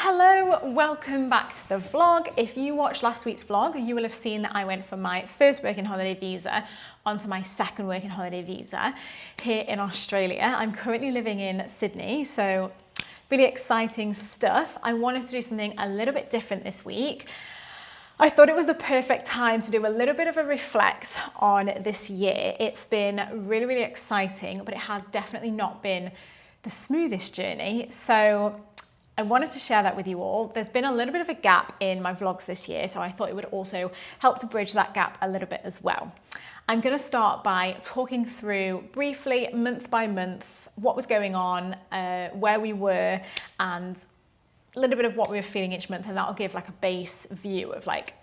Hello, welcome back to the vlog. If you watched last week's vlog, you will have seen that I went from my first working holiday visa onto my second working holiday visa here in Australia. I'm currently living in Sydney, so really exciting stuff. I wanted to do something a little bit different this week. I thought it was the perfect time to do a little bit of a reflect on this year. It's been really, really exciting, but it has definitely not been the smoothest journey. So I wanted to share that with you all. There's been a little bit of a gap in my vlogs this year, so I thought it would also help to bridge that gap a little bit as well. I'm going to start by talking through briefly, month by month, what was going on, where we were, and a little bit of what we were feeling each month, and that'll give like a base view of like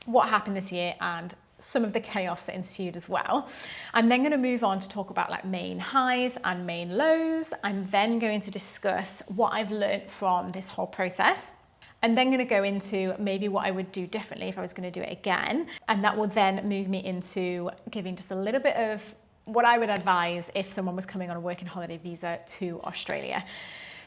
what happened this year and some of the chaos that ensued as well. I'm then going to move on to talk about like main highs and main lows. I'm then going to discuss what I've learned from this whole process. I'm then going to go into maybe what I would do differently if I was going to do it again. And that will then move me into giving just a little bit of what I would advise if someone was coming on a working holiday visa to Australia.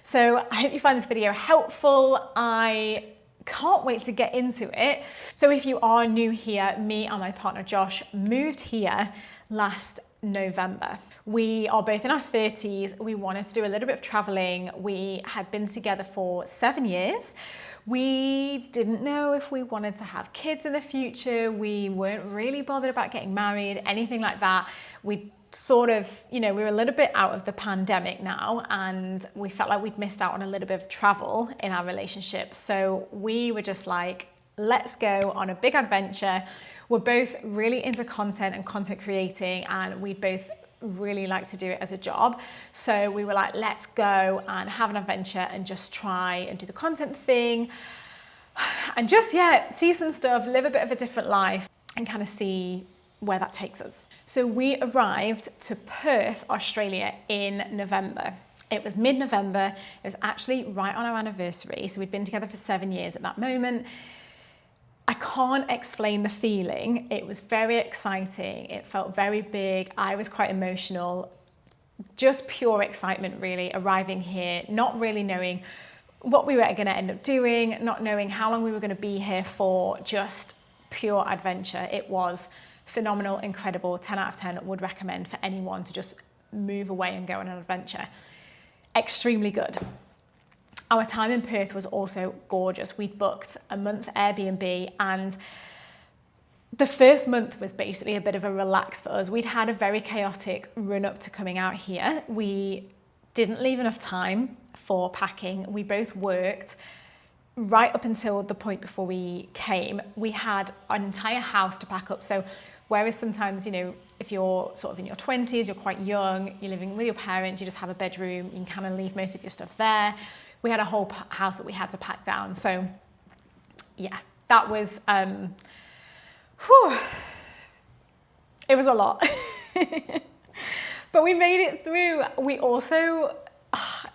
So I hope you find this video helpful. I can't wait to get into it. So if you are new here, me and my partner Josh moved here last November. We are both in our 30s. We wanted to do a little bit of traveling. We had been together for 7 years. We didn't know if we wanted to have kids in the future. We weren't really bothered about getting married, anything like that. We sort of, we were a little bit out of the pandemic now, and we felt like we'd missed out on a little bit of travel in our relationship. So we were just like, let's go on a big adventure. We're both really into content and content creating, and we both really like to do it as a job. So we were like, let's go and have an adventure and just try and do the content thing and just, see some stuff, live a bit of a different life and kind of see where that takes us. So we arrived to Perth, Australia in November. It was mid-November. It was actually right on our anniversary. So we'd been together for 7 years at that moment. I can't explain the feeling. It was very exciting. It felt very big. I was quite emotional. Just pure excitement, really, arriving here, not really knowing what we were going to end up doing, not knowing how long we were going to be here for, just pure adventure. It was phenomenal, incredible, 10 out of 10, would recommend for anyone to just move away and go on an adventure. Extremely good. Our time in Perth was also gorgeous. We'd booked a month Airbnb, and the first month was basically a bit of a relax for us. We'd had a very chaotic run up to coming out here. We didn't leave enough time for packing. We both worked right up until the point before we came. We had an entire house to pack up. So whereas sometimes, if you're sort of in your 20s, you're quite young, you're living with your parents, you just have a bedroom, you can kind of leave most of your stuff there. We had a whole house that we had to pack down. So yeah, that was, it was a lot. But we made it through. We also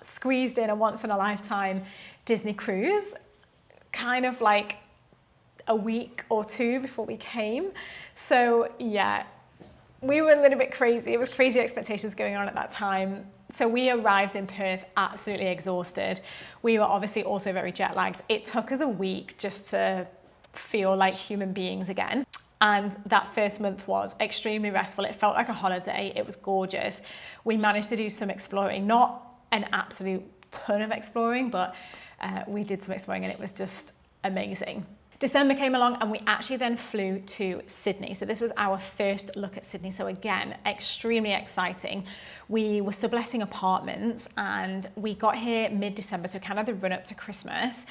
squeezed in a once in a lifetime Disney cruise, kind of like a week or two before we came. So yeah, we were a little bit crazy. It was crazy expectations going on at that time. So we arrived in Perth absolutely exhausted. We were obviously also very jet lagged. It took us a week just to feel like human beings again. And that first month was extremely restful. It felt like a holiday. It was gorgeous. We managed to do some exploring, not an absolute ton of exploring, but we did some exploring and it was just amazing. December came along and we actually then flew to Sydney. So this was our first look at Sydney. So again, extremely exciting. We were subletting apartments and we got here mid-December, so kind of the run up to Christmas.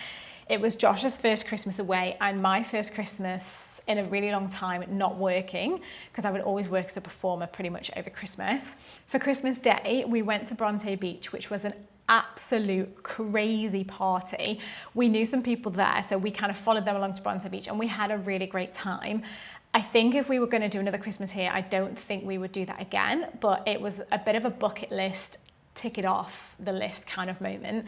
It was Josh's first Christmas away and my first Christmas in a really long time not working, because I would always work as a performer pretty much over Christmas. For Christmas Day, we went to Bronte Beach, which was an absolute crazy party. We knew some people there, so we kind of followed them along to Bronte Beach and we had a really great time. I think if we were going to do another Christmas here, I don't think we would do that again, but it was a bit of a bucket list, tick it off the list kind of moment.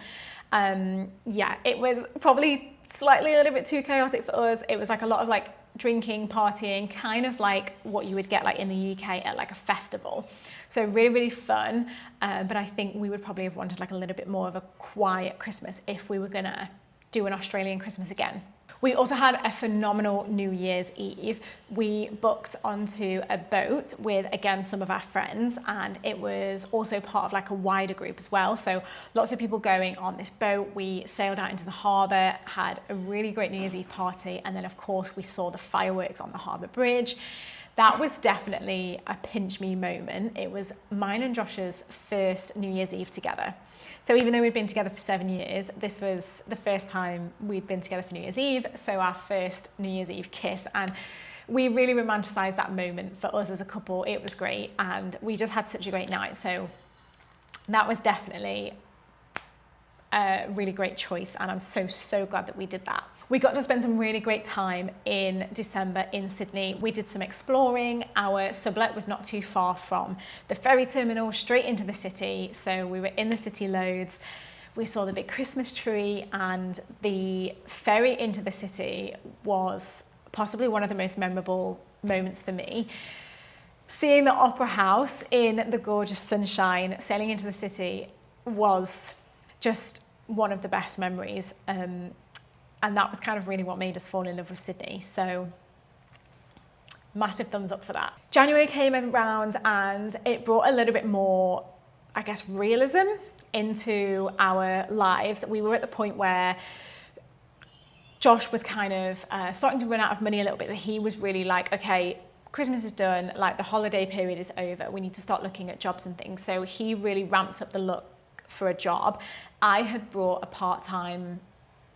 It was probably slightly a little bit too chaotic for us. It was like a lot of like drinking, partying, kind of like what you would get like in the UK at like a festival. So really, really fun. But I think we would probably have wanted like a little bit more of a quiet Christmas if we were gonna do an Australian Christmas again. We also had a phenomenal New Year's Eve. We booked onto a boat with, again, some of our friends, and it was also part of like a wider group as well. So lots of people going on this boat. We sailed out into the harbour, had a really great New Year's Eve party, and then of course we saw the fireworks on the harbour bridge. That was definitely a pinch me moment. It was mine and Josh's first New Year's Eve together. So even though we'd been together for 7 years, this was the first time we'd been together for New Year's Eve. So our first New Year's Eve kiss. And we really romanticised that moment for us as a couple. It was great. And we just had such a great night. So that was definitely a really great choice. And I'm so glad that we did that. We got to spend some really great time in December in Sydney. We did some exploring. Our sublet was not too far from the ferry terminal, straight into the city. So we were in the city loads. We saw the big Christmas tree, and the ferry into the city was possibly one of the most memorable moments for me. Seeing the Opera House in the gorgeous sunshine, sailing into the city, was just one of the best memories. And that was kind of really what made us fall in love with Sydney. So massive thumbs up for that. January came around and it brought a little bit more, I guess, realism into our lives. We were at the point where Josh was kind of starting to run out of money a little bit. He was really like, okay, Christmas is done, like the holiday period is over. We need to start looking at jobs and things. So he really ramped up the look for a job. I had brought a part-time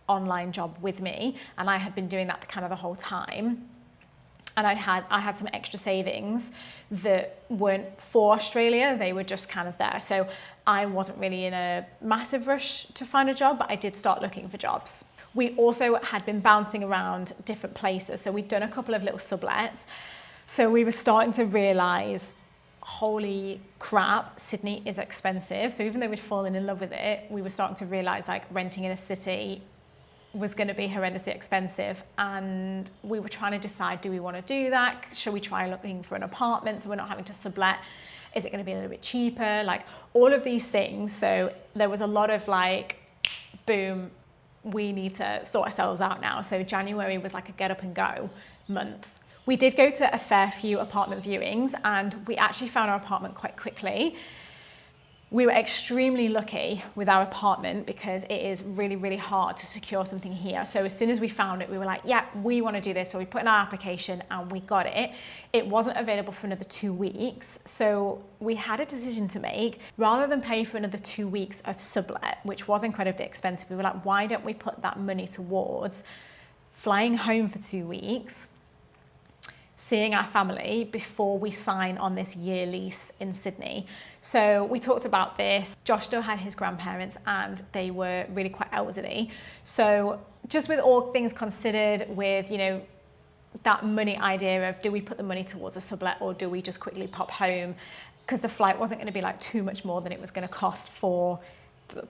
online job with me, and I had been doing that kind of the whole time, and I had some extra savings that weren't for Australia. They were just kind of there, so I wasn't really in a massive rush to find a job, but I did start looking for jobs. We also had been bouncing around different places, so we'd done a couple of little sublets, so we were starting to realise, holy crap, Sydney is expensive. So even though we'd fallen in love with it, we were starting to realise like renting in a city was going to be horrendously expensive, and we were trying to decide, do we want to do that? Should we try looking for an apartment so we're not having to sublet? Is it going to be a little bit cheaper? Like all of these things. So there was a lot of like, boom, we need to sort ourselves out now. So January was like a get up and go month. We did go to a fair few apartment viewings, and we actually found our apartment quite quickly. We were extremely lucky with our apartment because it is really, really hard to secure something here. So as soon as we found it, we were like, yeah, we want to do this. So we put in our application and we got it. It wasn't available for another 2 weeks. So we had a decision to make. Rather than pay for another 2 weeks of sublet, which was incredibly expensive, we were like, why don't we put that money towards flying home for 2 weeks, seeing our family before we sign on this year lease in Sydney. So we talked about this. Josh still had his grandparents and they were really quite elderly. So just with all things considered, with, you know, that money idea of, do we put the money towards a sublet or do we just quickly pop home? Because the flight wasn't going to be like too much more than it was going to cost for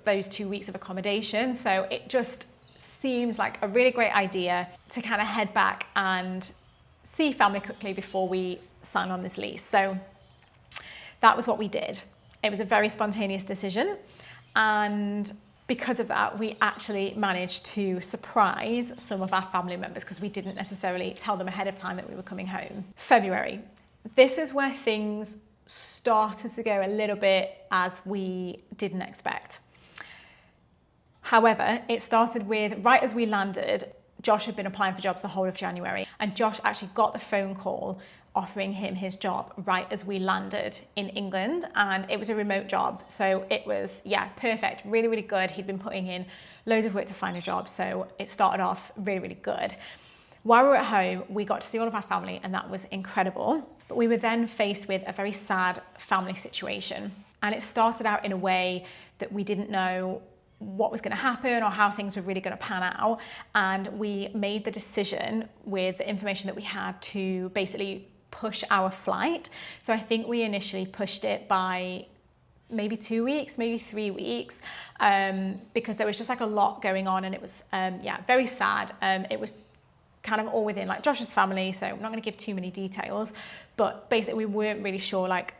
those 2 weeks of accommodation. So it just seems like a really great idea to kind of head back and see family quickly before we sign on this lease. So that was what we did. It was a very spontaneous decision, and because of that, we actually managed to surprise some of our family members because we didn't necessarily tell them ahead of time that we were coming home. February. This is where things started to go a little bit as we didn't expect. However, it started with, right as we landed, Josh had been applying for jobs the whole of January, and Josh actually got the phone call offering him his job right as we landed in England, and it was a remote job. So it was, yeah, perfect, really, really good. He'd been putting in loads of work to find a job, so it started off really, really good. While we were at home, we got to see all of our family, and that was incredible. But we were then faced with a very sad family situation, and it started out in a way that we didn't know what was going to happen or how things were really going to pan out, and we made the decision with the information that we had to basically push our flight. So I think we initially pushed it by maybe 2 weeks, maybe 3 weeks, because there was just like a lot going on, and it was very sad. It was kind of all within like Josh's family, so I'm not going to give too many details, but basically we weren't really sure like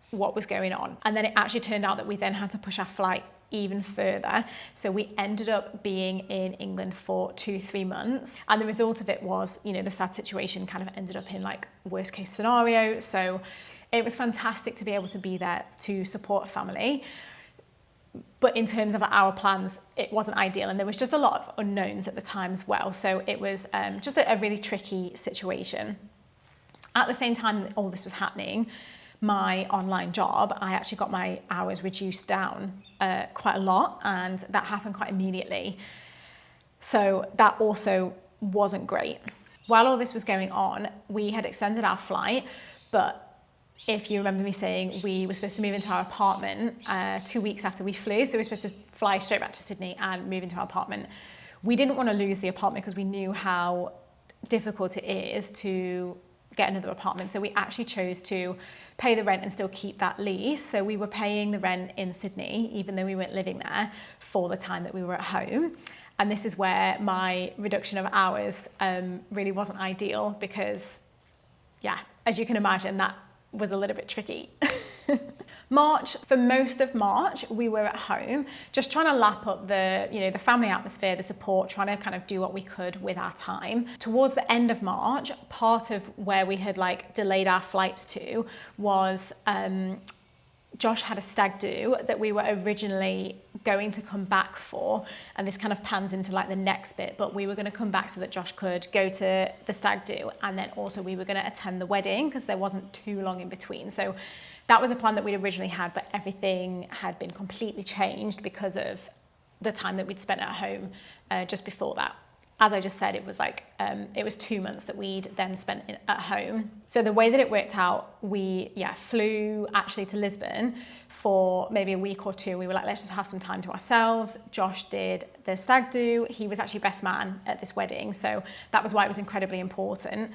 what was going on. And then it actually turned out that we then had to push our flight even further. So we ended up being in England for 2-3 months. And the result of it was, you know, the sad situation kind of ended up in like worst case scenario. So it was fantastic to be able to be there to support family. But in terms of our plans, it wasn't ideal. And there was just a lot of unknowns at the time as well. So it was just a really tricky situation. At the same time that all this was happening, my online job, I actually got my hours reduced down quite a lot, and that happened quite immediately. So that also wasn't great. While all this was going on, we had extended our flight, but if you remember me saying, we were supposed to move into our apartment 2 weeks after we flew. So we were supposed to fly straight back to Sydney and move into our apartment. We didn't want to lose the apartment because we knew how difficult it is to get another apartment. So we actually chose to pay the rent and still keep that lease. So we were paying the rent in Sydney, even though we weren't living there, for the time that we were at home. And this is where my reduction of hours really wasn't ideal because, yeah, as you can imagine, that was a little bit tricky. March, for most of March, we were at home, just trying to lap up the, you know, the family atmosphere, the support, trying to kind of do what we could with our time. Towards the end of March, part of where we had like delayed our flights to was Josh had a stag do that we were originally going to come back for, and this kind of pans into like the next bit, but we were going to come back so that Josh could go to the stag do, and then also we were going to attend the wedding because there wasn't too long in between. So that was a plan that we'd originally had, but everything had been completely changed because of the time that we'd spent at home just before that. As I just said, it was like, it was 2 months that we'd then spent at home. So the way that it worked out, we flew actually to Lisbon for maybe a week or two. We were like, let's just have some time to ourselves. Josh did the stag do. He was actually best man at this wedding. So that was why it was incredibly important.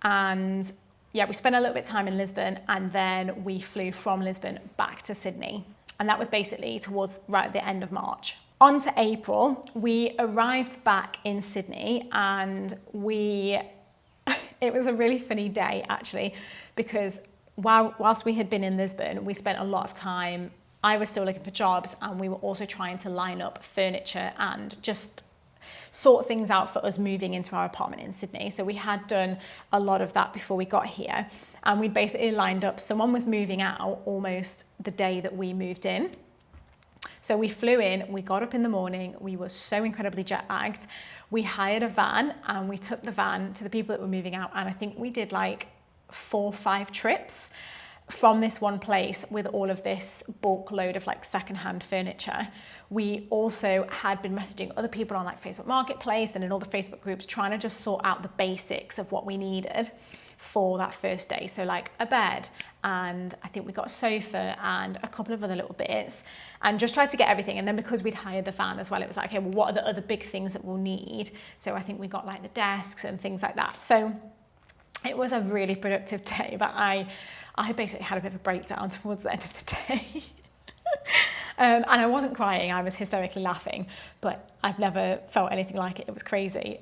And yeah, we spent a little bit of time in Lisbon, and then we flew from Lisbon back to Sydney. And that was basically towards right at the end of March. On to April, we arrived back in Sydney, and it was a really funny day actually, because whilst we had been in Lisbon, we spent a lot of time, I was still looking for jobs, and we were also trying to line up furniture and just sort things out for us moving into our apartment in Sydney. So we had done a lot of that before we got here, and we basically lined up, someone was moving out almost the day that we moved in. So we flew in, we got up in the morning, we were so incredibly jet lagged. We hired a van, and we took the van to the people that were moving out. And I think we did like 4 or 5 trips from this one place with all of this bulk load of like secondhand furniture. We also had been messaging other people on like Facebook Marketplace and in all the Facebook groups, trying to just sort out the basics of what we needed for that first day. So like a bed, and I think we got a sofa and a couple of other little bits, and just tried to get everything. And then because we'd hired the van as well, it was like, okay, well, what are the other big things that we'll need? So I think we got like the desks and things like that. So it was a really productive day, but I basically had a bit of a breakdown towards the end of the day. And I wasn't crying, I was hysterically laughing, but I've never felt anything like it. It was crazy.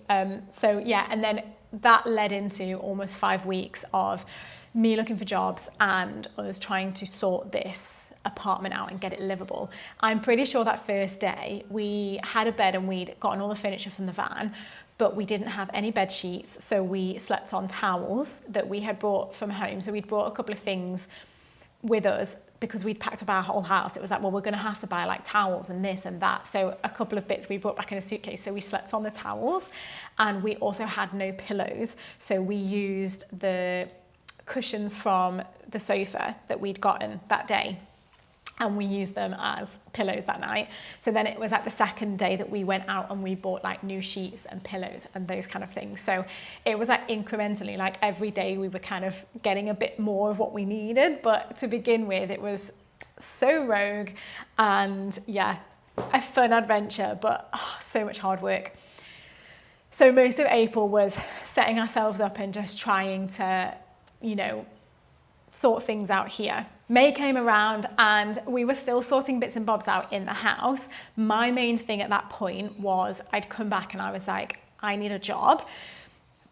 So yeah, and then that led into almost 5 weeks of me looking for jobs and us trying to sort this apartment out and get it livable. I'm pretty sure that first day we had a bed and we'd gotten all the furniture from the van, but we didn't have any bed sheets, so we slept on towels that we had brought from home. So we'd brought a couple of things with us because we'd packed up our whole house. It was like, well, we're going to have to buy like towels and this and that. So a couple of bits we brought back in a suitcase. So we slept on the towels, and we also had no pillows. So we used the cushions from the sofa that we'd gotten that day, and we used them as pillows that night. So then it was like the second day that we went out and we bought like new sheets and pillows and those kind of things. So it was like incrementally, like every day we were kind of getting a bit more of what we needed. But to begin with, it was so rogue and yeah, a fun adventure, but so much hard work. So most of April was setting ourselves up and just trying to, you know, sort things out here. May came around and we were still sorting bits and bobs out in the house. My main thing at that point was I'd come back and I was like, I need a job.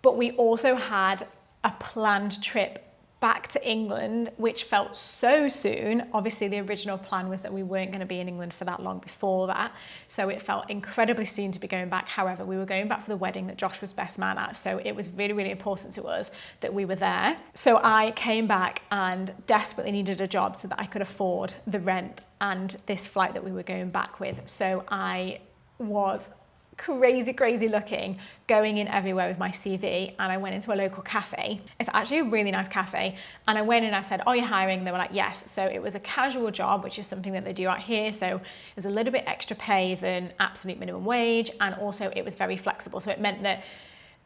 But we also had a planned trip back to England, which felt so soon. Obviously, the original plan was that we weren't going to be in England for that long before that. So it felt incredibly soon to be going back. However, we were going back for the wedding that Josh was best man at. So it was really, really important to us that we were there. So I came back and desperately needed a job so that I could afford the rent and this flight that we were going back with. So I was crazy looking, going in everywhere with my CV, and I went into a local cafe. It's actually a really nice cafe, and I went in and I said, "Oh, you're hiring?" They were like, "Yes." So it was a casual job, which is something that they do out here, so it was a little bit extra pay than absolute minimum wage, and also it was very flexible, so it meant that,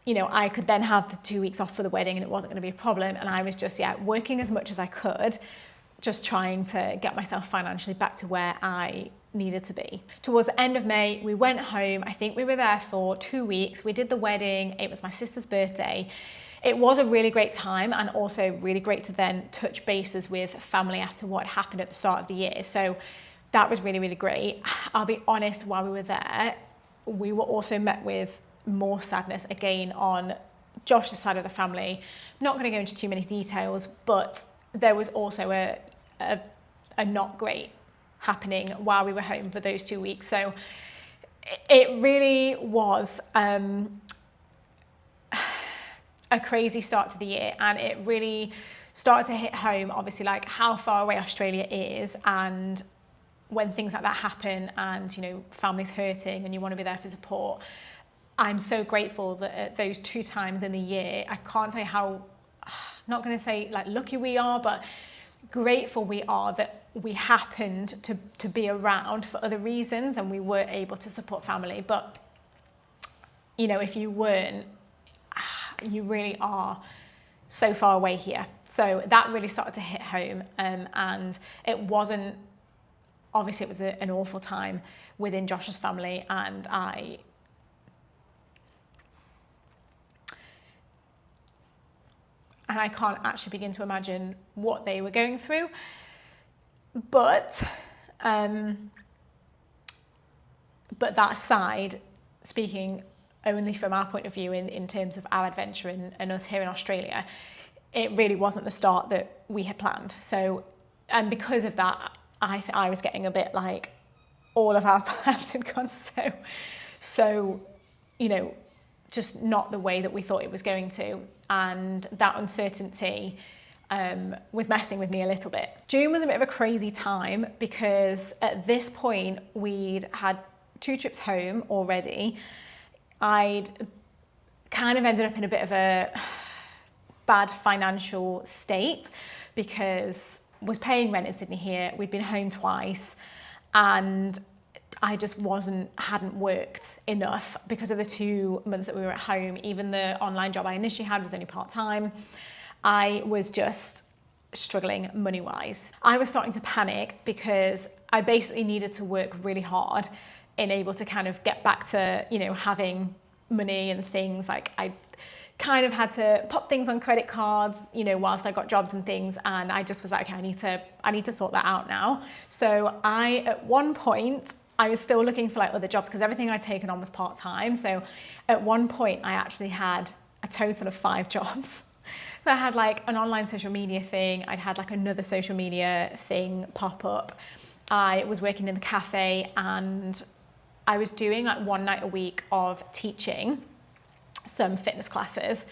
you know, I could then have the 2 weeks off for the wedding and it wasn't going to be a problem, and I was just working as much as I could, just trying to get myself financially back to where I needed to be. Towards the end of May, we went home. I think we were there for 2 weeks. We did the wedding. It was my sister's birthday. It was a really great time, and also really great to then touch bases with family after what happened at the start of the year. So that was really, really great. I'll be honest, while we were there, we were also met with more sadness again on Josh's side of the family. I'm not going to go into too many details, but there was also a not great happening while we were home for those 2 weeks. So it really was a crazy start to the year, and it really started to hit home, obviously, like how far away Australia is, and when things like that happen and, you know, families hurting and you want to be there for support. I'm so grateful that at those 2 times in the year, I can't say how, not going to say like lucky we are, but grateful we are that we happened to be around for other reasons and we were able to support family. But, you know, if you weren't, you really are so far away here. So that really started to hit home, and it wasn't, obviously it was an awful time within Josh's family, and I can't actually begin to imagine what they were going through. But that aside, speaking only from our point of view in terms of our adventure and us here in Australia, it really wasn't the start that we had planned. So, and because of that, I was getting a bit like all of our plans had gone so, you know, just not the way that we thought it was going to. And that uncertainty was messing with me a little bit. June was a bit of a crazy time because at this point we'd had 2 trips home already. I'd kind of ended up in a bit of a bad financial state because I was paying rent in Sydney here. We'd been home twice, and I just hadn't worked enough because of the 2 months that we were at home. Even the online job I initially had was only part-time. I was just struggling money-wise. I was starting to panic because I basically needed to work really hard in able to kind of get back to, you know, having money and things. Like I kind of had to pop things on credit cards, you know, whilst I got jobs and things. And I just was like, okay, I need to sort that out now. So at one point, I was still looking for like other jobs because everything I'd taken on was part-time. So at one point I actually had a total of 5 jobs. So I had like an online social media thing. I'd had like another social media thing pop up. I was working in the cafe, and I was doing like 1 night a week of teaching some fitness classes.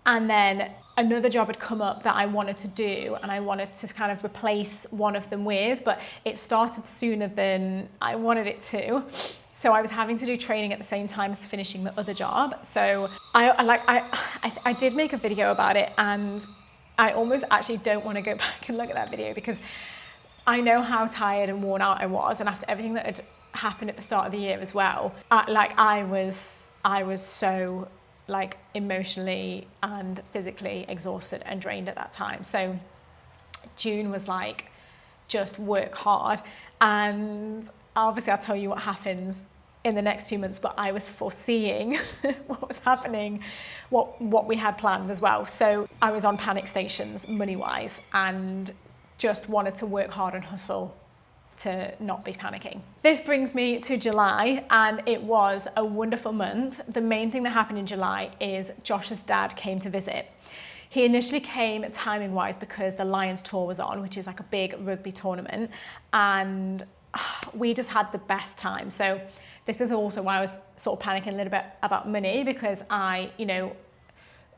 And then another job had come up that I wanted to do, and I wanted to kind of replace one of them with, but it started sooner than I wanted it to. So I was having to do training at the same time as finishing the other job. So I did make a video about it, and I almost actually don't want to go back and look at that video because I know how tired and worn out I was, and after everything that had happened at the start of the year as well, I was so like emotionally and physically exhausted and drained at that time. So June was like, just work hard. And obviously I'll tell you what happens in the next 2 months, but I was foreseeing what was happening, what we had planned as well. So I was on panic stations money-wise and just wanted to work hard and hustle to not be panicking. This brings me to July, and it was a wonderful month. The main thing that happened in July is Josh's dad came to visit. He initially came timing wise because the Lions tour was on, which is like a big rugby tournament, and we just had the best time. So this is also why I was sort of panicking a little bit about money, because I,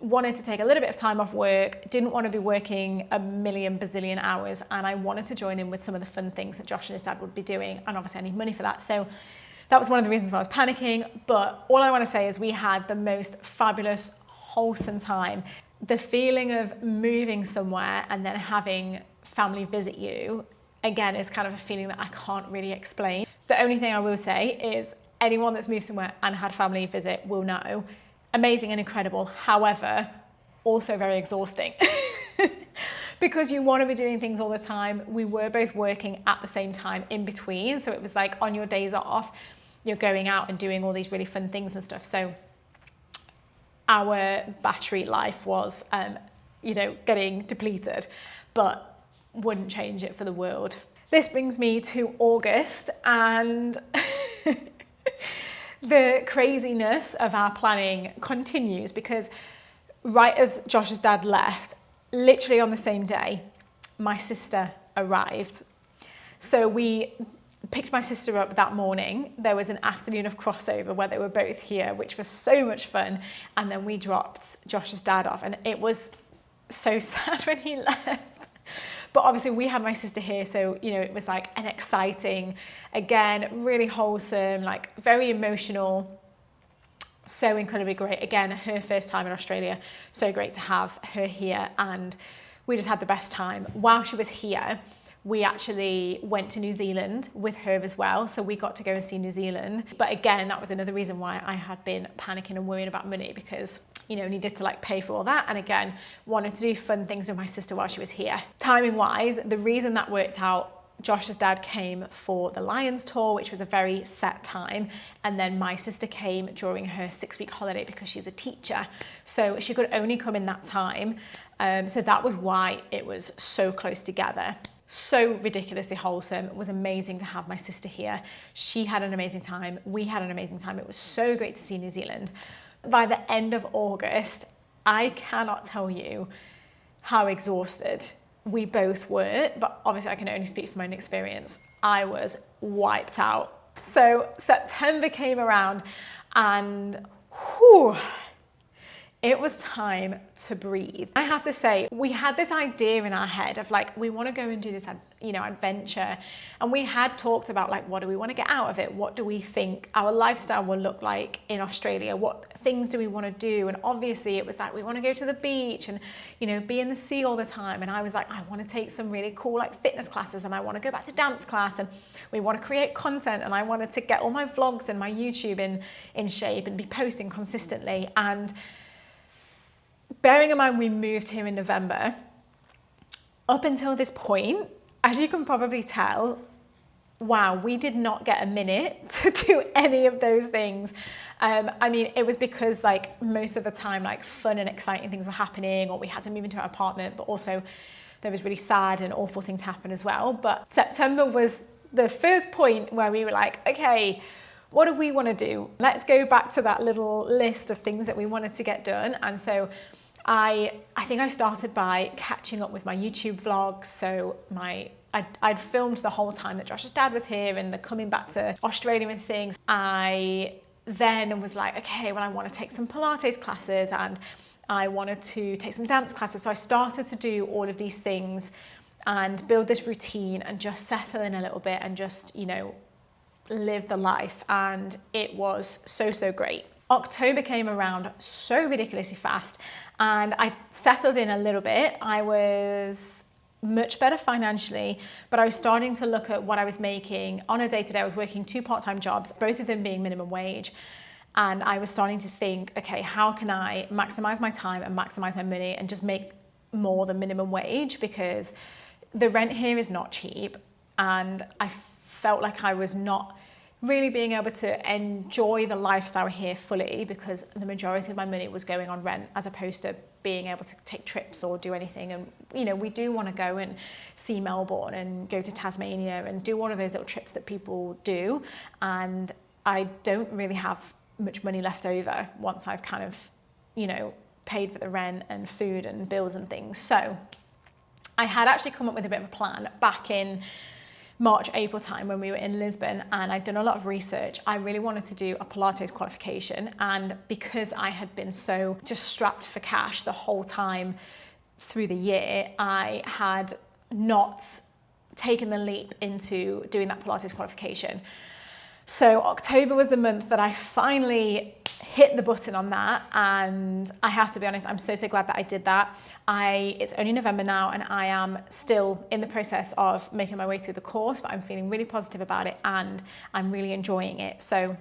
wanted to take a little bit of time off work, didn't want to be working a million bazillion hours, and I wanted to join in with some of the fun things that Josh and his dad would be doing, and obviously I need money for that. So that was one of the reasons why I was panicking. But all I want to say is we had the most fabulous, wholesome time. The feeling of moving somewhere and then having family visit you, again, is kind of a feeling that I can't really explain. The only thing I will say is anyone that's moved somewhere and had family visit will know, amazing and incredible. However, also very exhausting because you want to be doing things all the time. We were both working at the same time in between. So it was like on your days off, you're going out and doing all these really fun things and stuff. So our battery life was, getting depleted, but wouldn't change it for the world. This brings me to August, and the craziness of our planning continues, because right as Josh's dad left, literally on the same day, my sister arrived. So we picked my sister up that morning. There was an afternoon of crossover where they were both here, which was so much fun. And then we dropped Josh's dad off, and it was so sad when he left. But obviously we had my sister here, so, it was like an exciting, again, really wholesome, like very emotional, so incredibly great. Again, her first time in Australia, so great to have her here, and we just had the best time. While she was here, we actually went to New Zealand with her as well, so we got to go and see New Zealand. But again, that was another reason why I had been panicking and worrying about money, because needed to pay for all that, and again, wanted to do fun things with my sister while she was here. Timing wise, the reason that worked out, Josh's dad came for the Lions tour, which was a very set time, and then my sister came during her 6-week holiday because she's a teacher, so she could only come in that time. So that was why it was so close together. So ridiculously wholesome. It was amazing to have my sister here. She had an amazing time. We had an amazing time. It was so great to see New Zealand. By the end of August, I cannot tell you how exhausted we both were, but obviously I can only speak from my own experience. I was wiped out. So September came around, and it was time to breathe. I have to say, we had this idea in our head of we want to go and do this, adventure. And we had talked about what do we want to get out of it? What do we think our lifestyle will look like in Australia? What things do we want to do? And obviously it was we want to go to the beach and, be in the sea all the time. And I was I want to take some really cool fitness classes, and I want to go back to dance class, and we want to create content, and I wanted to get all my vlogs and my YouTube in shape and be posting consistently. And bearing in mind we moved here in November, up until this point, as you can probably tell, wow, we did not get a minute to do any of those things. It was because most of the time fun and exciting things were happening, or we had to move into our apartment, but also there was really sad and awful things happen as well. But September was the first point where we were okay, what do we want to do? Let's go back to that little list of things that we wanted to get done. And so I think I started by catching up with my YouTube vlogs. So I'd filmed the whole time that Josh's dad was here and the coming back to Australia and things. I then was okay, well, I want to take some Pilates classes, and I wanted to take some dance classes. So I started to do all of these things and build this routine and just settle in a little bit and just, live the life. And it was so, so great. October came around so ridiculously fast, and I settled in a little bit. I was much better financially, but I was starting to look at what I was making on a day-to-day. I was working 2 part-time jobs, both of them being minimum wage. And I was starting to think, okay, how can I maximize my time and maximize my money and just make more than minimum wage? Because the rent here is not cheap, and I felt like I was not really being able to enjoy the lifestyle here fully, because the majority of my money was going on rent as opposed to being able to take trips or do anything. And we do want to go and see Melbourne and go to Tasmania and do one of those little trips that people do, and I don't really have much money left over once I've kind of paid for the rent and food and bills and things. So I had actually come up with a bit of a plan back in March, April time when we were in Lisbon, and I'd done a lot of research. I really wanted to do a Pilates qualification, and because I had been so just strapped for cash the whole time through the year, I had not taken the leap into doing that Pilates qualification. So October was the month that I finally hit the button on that, and I have to be honest, I'm so glad that I did that. It's only November now, and I am still in the process of making my way through the course, but I'm feeling really positive about it and I'm really enjoying it. So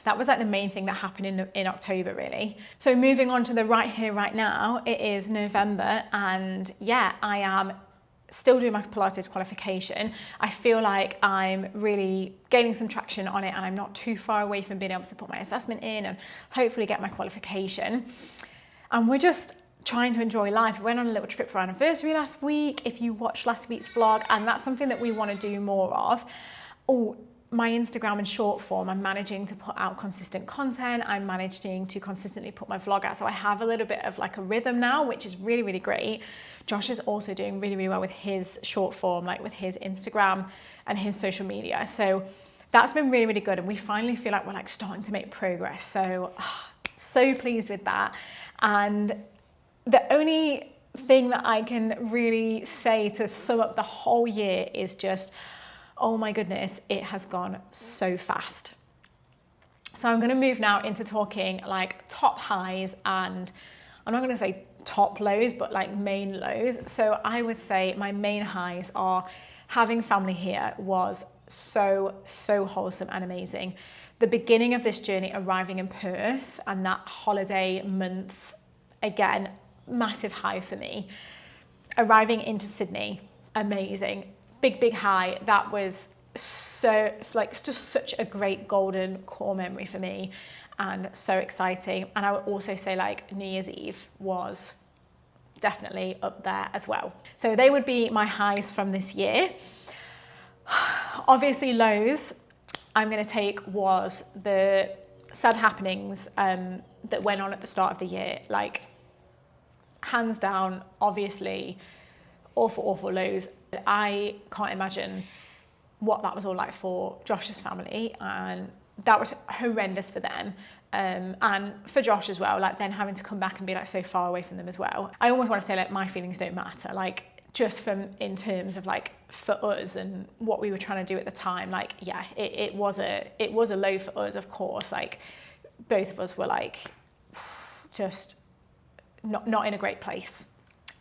that was like the main thing that happened in October, really. So moving on to the right here, right now, it is November, and yeah, I am still doing my Pilates qualification. I feel like I'm really gaining some traction on it, and I'm not too far away from being able to put my assessment in and hopefully get my qualification. And we're just trying to enjoy life. We went on a little trip for our anniversary last week, if you watched last week's vlog, and that's something that we want to do more of. Oh, my Instagram and short form, I'm managing to put out consistent content. I'm managing to consistently put my vlog out. So I have a little bit of like a rhythm now, which is really, really great. Josh is also doing really, really well with his short form, like with his Instagram and his social media. So that's been really, really good. And we finally feel like we're like starting to make progress. So, so pleased with that. And the only thing that I can really say to sum up the whole year is just, oh my goodness, it has gone so fast. So I'm going to move now into talking like top highs, and I'm not going to say top lows, but like main lows. So I would say my main highs are having family here was so wholesome and amazing. The beginning of this journey, arriving in Perth and that holiday month, again, massive high for me. Arriving into Sydney, amazing. Big high. That was so, like, it's just such a great golden core memory for me and so exciting. And I would also say like New Year's Eve was definitely up there as well. So they would be my highs from this year. Obviously lows I'm going to take was the sad happenings that went on at the start of the year. Like, hands down, obviously awful lows. I can't imagine what that was all like for Josh's family, and that was horrendous for them, and for Josh as well, like then having to come back and be like so far away from them as well. I almost want to say like my feelings don't matter, like just from in terms of like for us and what we were trying to do at the time. Like, yeah, it was a low for us, of course. Like both of us were like just not in a great place.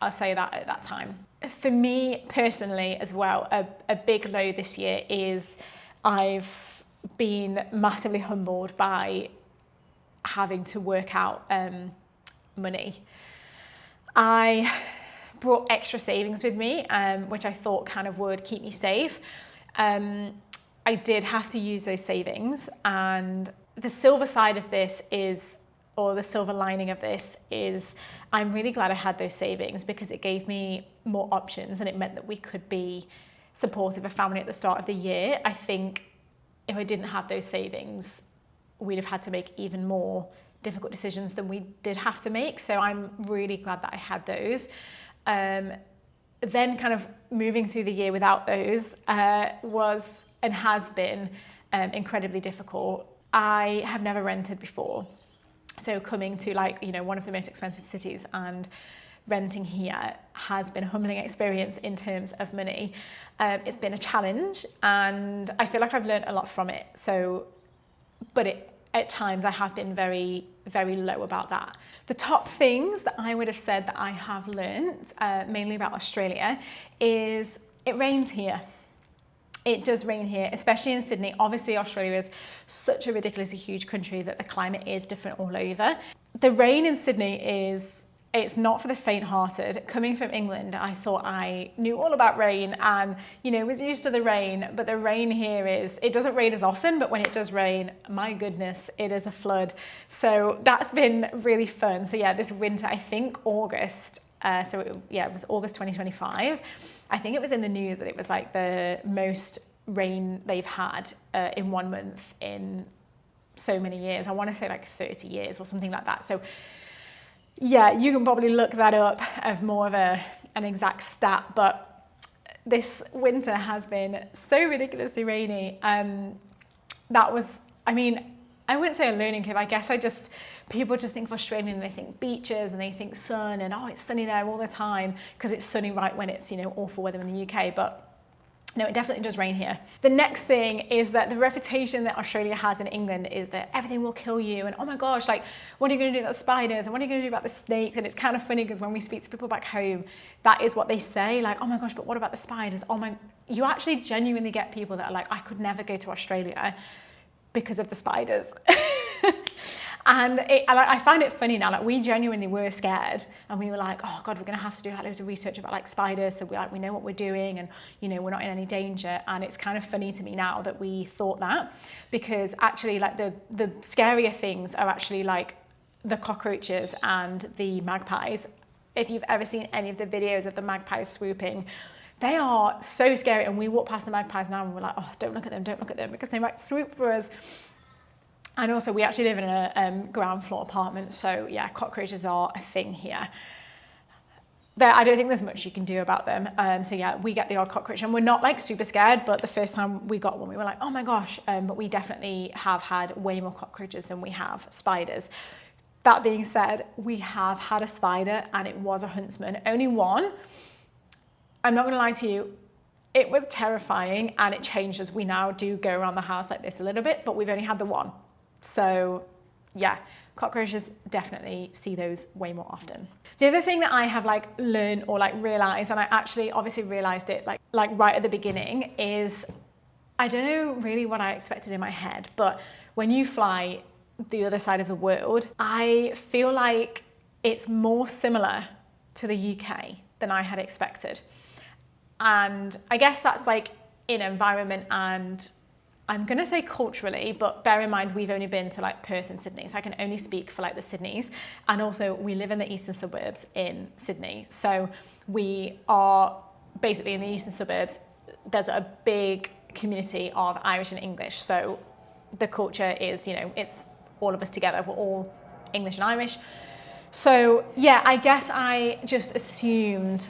I'll say that at that time. For me personally as well, a big low this year is I've been massively humbled by having to work out money. I brought extra savings with me, which I thought kind of would keep me safe. I did have to use those savings, and the silver side of this is, or the silver lining of this is, I'm really glad I had those savings because it gave me more options and it meant that we could be supportive of family at the start of the year. I think if I didn't have those savings, we'd have had to make even more difficult decisions than we did have to make. So I'm really glad that I had those. Then kind of moving through the year without those was and has been incredibly difficult. I have never rented before. So coming to like, you know, one of the most expensive cities and renting here has been a humbling experience in terms of money. It's been a challenge and I feel like I've learned a lot from it. So, but at times I have been very, very low about that. The top things that I would have said that I have learned, mainly about Australia, is it rains here. It does rain here, especially in Sydney. Obviously, Australia is such a ridiculously huge country that the climate is different all over. The rain in Sydney it's not for the faint-hearted. Coming from England, I thought I knew all about rain and, you know, was used to the rain, but the rain here it doesn't rain as often, but when it does rain, my goodness, it is a flood. So that's been really fun. So yeah, this winter, I think August, it was August 2025. I think it was in the news that it was like the most rain they've had in 1 month in so many years. I want to say like 30 years or something like that. So Yeah, you can probably look that up of more of an exact stat, but this winter has been so ridiculously rainy. That was, I mean, I wouldn't say a learning curve. I guess people just think of Australia and they think beaches and they think sun and, oh, it's sunny there all the time because it's sunny right when it's, awful weather in the UK. But no, it definitely does rain here. The next thing is that the reputation that Australia has in England is that everything will kill you and, oh my gosh, like, what are you going to do about the spiders and what are you going to do about the snakes? And it's kind of funny because when we speak to people back home, that is what they say, like, oh my gosh, but what about the spiders? You actually genuinely get people that are like, I could never go to Australia because of the spiders. And I find it funny now, like we genuinely were scared and we were like, oh God, we're gonna have to do like loads of research about like spiders. So we know what we're doing and we're not in any danger. And it's kind of funny to me now that we thought that, because actually like the scarier things are actually like the cockroaches and the magpies. If you've ever seen any of the videos of the magpies swooping, they are so scary. And we walk past the magpies now and we're like, oh, don't look at them because they might swoop for us. And also we actually live in a ground floor apartment. So yeah, cockroaches are a thing here. I don't think there's much you can do about them. So yeah, we get the odd cockroach and we're not like super scared, but the first time we got one, we were like, oh my gosh. But we definitely have had way more cockroaches than we have spiders. That being said, we have had a spider and it was a huntsman, only one. I'm not gonna lie to you, it was terrifying and it changed as we now do go around the house like this a little bit, but we've only had the one. So yeah, cockroaches, definitely see those way more often. The other thing that I have like learned or like realized, and I actually obviously realized it like right at the beginning, is I don't know really what I expected in my head, but when you fly the other side of the world, I feel like it's more similar to the UK than I had expected. And I guess that's like in environment and I'm gonna say culturally, but bear in mind we've only been to like Perth and Sydney, so I can only speak for like the Sydneys. And also we live in the eastern suburbs in Sydney. So we are basically in the eastern suburbs, there's a big community of Irish and English. So the culture is, it's all of us together, we're all English and Irish. So yeah, I guess I just assumed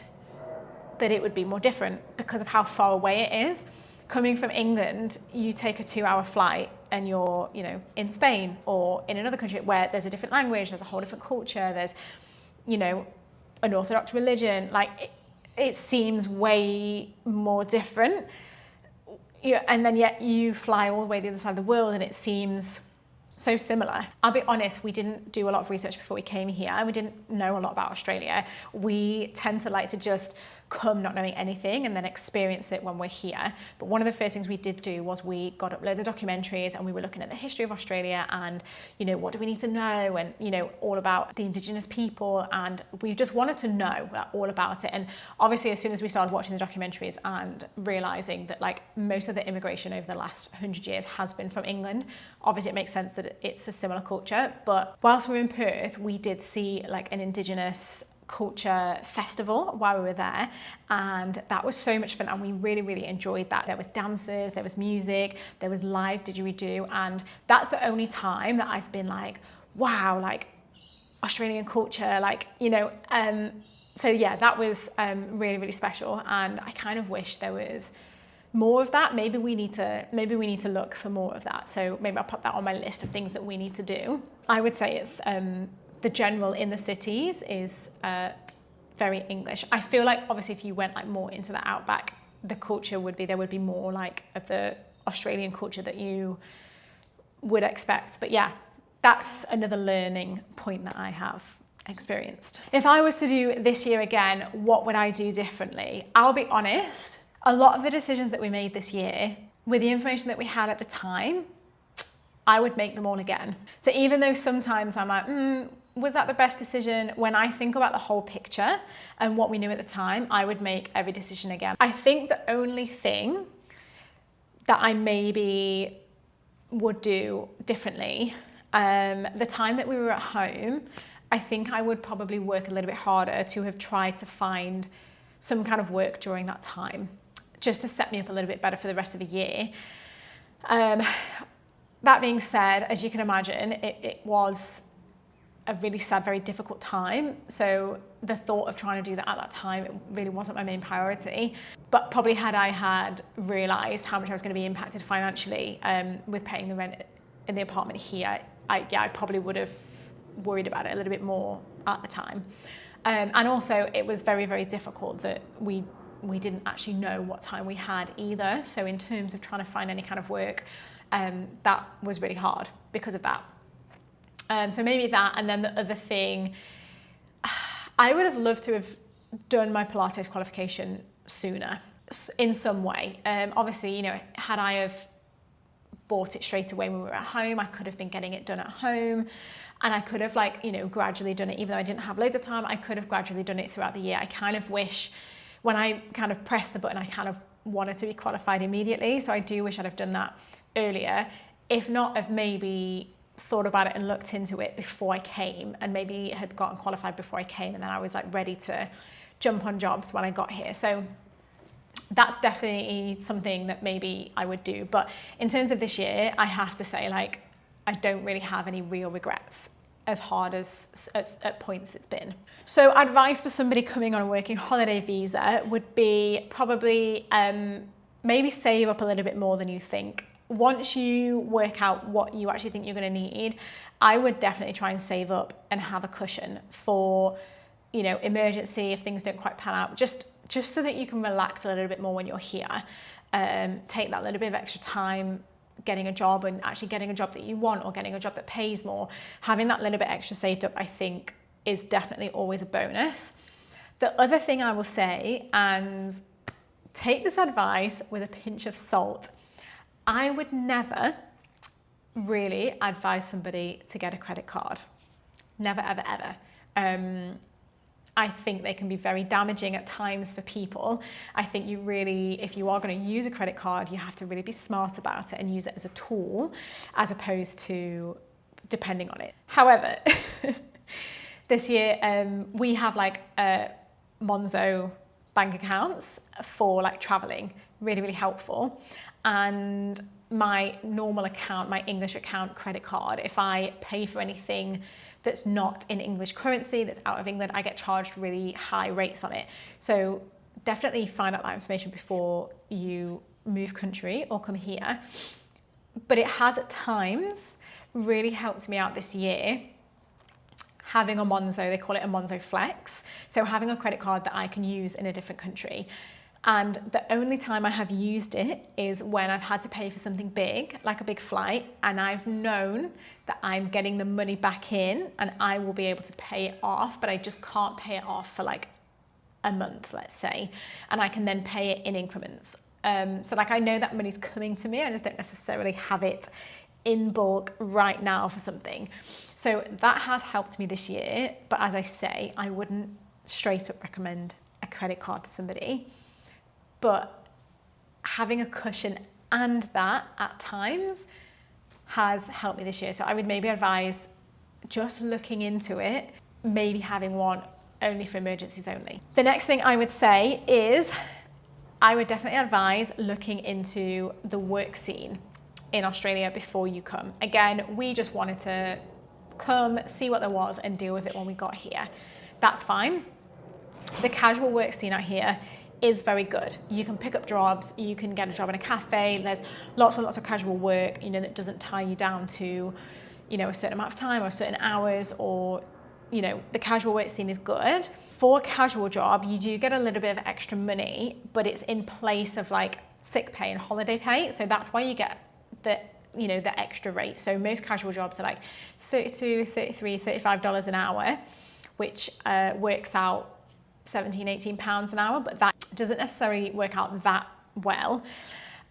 that it would be more different because of how far away it is. Coming from England, you take a 2-hour flight and you're, in Spain or in another country where there's a different language, there's a whole different culture, there's, an Orthodox religion. Like it seems way more different. And then yet you fly all the way to the other side of the world and it seems so similar. I'll be honest, we didn't do a lot of research before we came here and we didn't know a lot about Australia. We tend to like to just come not knowing anything and then experience it when we're here. But one of the first things we did do was we got up loads of documentaries and we were looking at the history of Australia and, what do we need to know and, all about the Indigenous people. And we just wanted to know all about it. And obviously, as soon as we started watching the documentaries and realizing that like most of the immigration over the last 100 years has been from England, obviously it makes sense that it's a similar culture. But whilst we were in Perth, we did see like an Indigenous culture festival while we were there, and that was so much fun and we really, really enjoyed that. There was dances, there was music, there was live didgeridoo, and that's the only time that I've been like, wow, like Australian culture, like, so yeah, that was really, really special. And I kind of wish there was more of that. Maybe we need to look for more of that. So maybe I'll put that on my list of things that we need to do. I would say it's the general in the cities is very English. I feel like obviously if you went like more into the outback, the culture there would be more like of the Australian culture that you would expect. But yeah, that's another learning point that I have experienced. If I was to do this year again, what would I do differently? I'll be honest, a lot of the decisions that we made this year, with the information that we had at the time, I would make them all again. So even though sometimes I'm like, was that the best decision? When I think about the whole picture and what we knew at the time, I would make every decision again. I think the only thing that I maybe would do differently, the time that we were at home, I think I would probably work a little bit harder to have tried to find some kind of work during that time, just to set me up a little bit better for the rest of the year. That being said, as you can imagine, it was a really sad, very difficult time. So the thought of trying to do that at that time, it really wasn't my main priority. But probably had I had realised how much I was going to be impacted financially with paying the rent in the apartment here, I probably would have worried about it a little bit more at the time. And also it was very, very difficult that we didn't actually know what time we had either. So in terms of trying to find any kind of work, that was really hard because of that. So maybe that, and then the other thing, I would have loved to have done my Pilates qualification sooner in some way. Obviously, you know, had I have bought it straight away when we were at home, I could have been getting it done at home, and I could have, like, you know, gradually done it. Even though I didn't have loads of time, I could have gradually done it throughout the year. I kind of wish, when I kind of pressed the button, I kind of wanted to be qualified immediately. So I do wish I'd have done that earlier. If not, have maybe thought about it and looked into it before I came, and maybe had gotten qualified before I came, and then I was like ready to jump on jobs when I got here. So that's definitely something that maybe I would do. But in terms of this year, I have to say, like, I don't really have any real regrets, as hard as at points it's been. So advice for somebody coming on a working holiday visa would be probably maybe save up a little bit more than you think. Once you work out what you actually think you're going to need, I would definitely try and save up and have a cushion for, you know, emergency if things don't quite pan out, just so that you can relax a little bit more when you're here. Take that little bit of extra time getting a job, and actually getting a job that you want, or getting a job that pays more. Having that little bit extra saved up, I think, is definitely always a bonus. The other thing I will say, and take this advice with a pinch of salt, I would never really advise somebody to get a credit card. Never, ever, ever. I think they can be very damaging at times for people. I think you really, if you are going to use a credit card, you have to really be smart about it and use it as a tool, as opposed to depending on it. However, this year we have like Monzo bank accounts for like traveling, really, really helpful. And my normal account, my English account credit card, if I pay for anything that's not in English currency, that's out of England, I get charged really high rates on it. So definitely find out that information before you move country or come here. But it has at times really helped me out this year, having a Monzo, they call it a Monzo Flex. So having a credit card that I can use in a different country. And the only time I have used it is when I've had to pay for something big, like a big flight, and I've known that I'm getting the money back in and I will be able to pay it off, but I just can't pay it off for like a month, let's say, and I can then pay it in increments. So like I know that money's coming to me, I just don't necessarily have it in bulk right now for something. So that has helped me this year, but as I say, I wouldn't straight up recommend a credit card to somebody. But having a cushion and that at times has helped me this year. So I would maybe advise just looking into it, maybe having one only for emergencies only. The next thing I would say is I would definitely advise looking into the work scene in Australia before you come. Again, we just wanted to come, see what there was and deal with it when we got here. That's fine. The casual work scene out here is very good. You can pick up jobs, you can get a job in a cafe, there's lots and lots of casual work, you know, that doesn't tie you down to, you know, a certain amount of time or certain hours, or, you know, the casual work scene is good. For a casual job, you do get a little bit of extra money, but it's in place of like sick pay and holiday pay. So that's why you get the, you know, the extra rate. So most casual jobs are like $32, $33, $35 an hour, which works out 17, 18 pounds an hour, but that doesn't necessarily work out that well.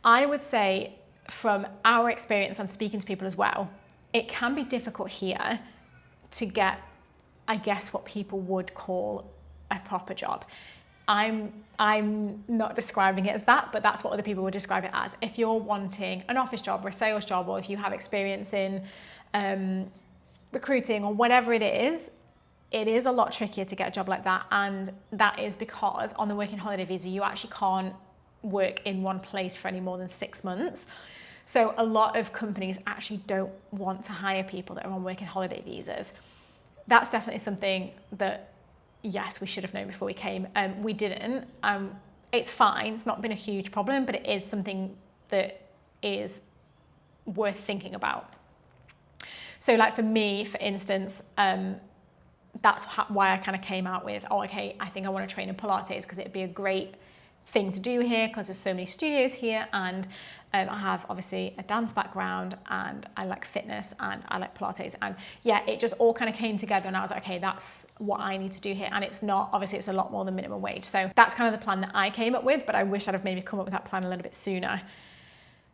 I would say from our experience, I'm speaking to people as well, it can be difficult here to get, I guess, what people would call a proper job. I'm not describing it as that, but that's what other people would describe it as. If you're wanting an office job or a sales job, or if you have experience in recruiting or whatever it is a lot trickier to get a job like that. And that is because on the working holiday visa, you actually can't work in one place for any more than 6 months. So a lot of companies actually don't want to hire people that are on working holiday visas. that's definitely something that, yes, we should have known before we came. We didn't. It's fine. It's not been a huge problem, but it is something that is worth thinking about. So like for me, for instance, that's why I kind of came out with, oh, okay, I think I want to train in Pilates because it'd be a great thing to do here because there's so many studios here, and I have obviously a dance background and I like fitness and I like Pilates, and yeah, it just all kind of came together and I was like, okay, that's what I need to do here. And it's not, obviously it's a lot more than minimum wage. So that's kind of the plan that I came up with, but I wish I'd have maybe come up with that plan a little bit sooner.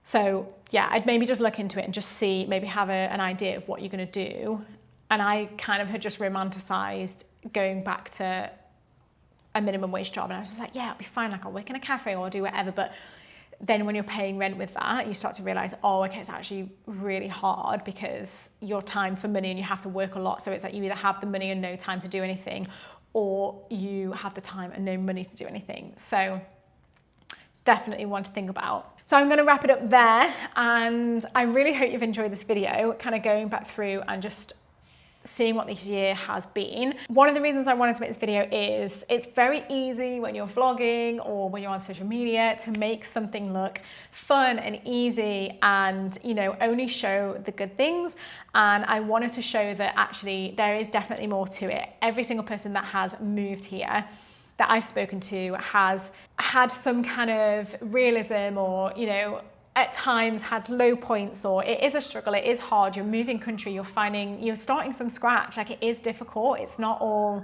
So yeah, I'd maybe just look into it and just see, maybe have an idea of what you're going to do. And I kind of had just romanticized going back to a minimum wage job. And I was just like, yeah, it'll be fine. Like I'll work in a cafe or I'll do whatever. But then when you're paying rent with that, you start to realize, oh, okay, it's actually really hard because your time for money and you have to work a lot. So it's like you either have the money and no time to do anything, or you have the time and no money to do anything. So definitely one to think about. So I'm going to wrap it up there, and I really hope you've enjoyed this video, kind of going back through and just seeing what this year has been. One of the reasons I wanted to make this video is it's very easy when you're vlogging or when you're on social media to make something look fun and easy and, you know, only show the good things. And I wanted to show that actually there is definitely more to it. Every single person that has moved here that I've spoken to has had some kind of realism, or, you know, at times had low points, or it is a struggle, it is hard, you're moving country, you're starting from scratch, like it is difficult, it's not all,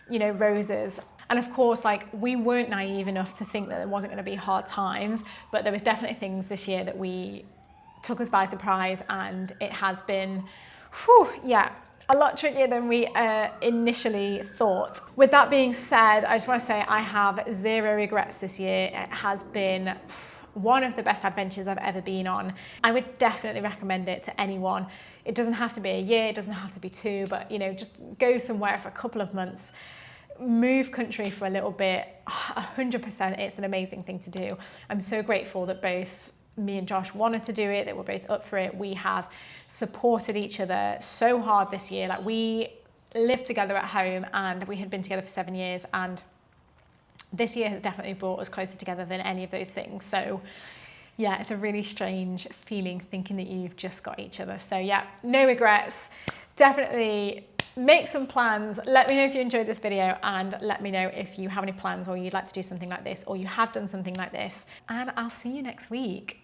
you know, roses. And of course, like we weren't naive enough to think that there wasn't going to be hard times, but there was definitely things this year that took us by surprise, and it has been, yeah, a lot trickier than we initially thought. With that being said, I just want to say I have zero regrets this year. It has been one of the best adventures I've ever been on. I would definitely recommend it to anyone. It doesn't have to be a year, it doesn't have to be 2, but you know, just go somewhere for a couple of months, move country for a little bit. 100%, it's an amazing thing to do. I'm so grateful that both me and Josh wanted to do it, that we're both up for it. We have supported each other so hard this year. Like we lived together at home and we had been together for 7 years, and this year has definitely brought us closer together than any of those things. So yeah, it's a really strange feeling thinking that you've just got each other. So yeah, no regrets. Definitely make some plans. Let me know if you enjoyed this video, and let me know if you have any plans or you'd like to do something like this, or you have done something like this, and I'll see you next week.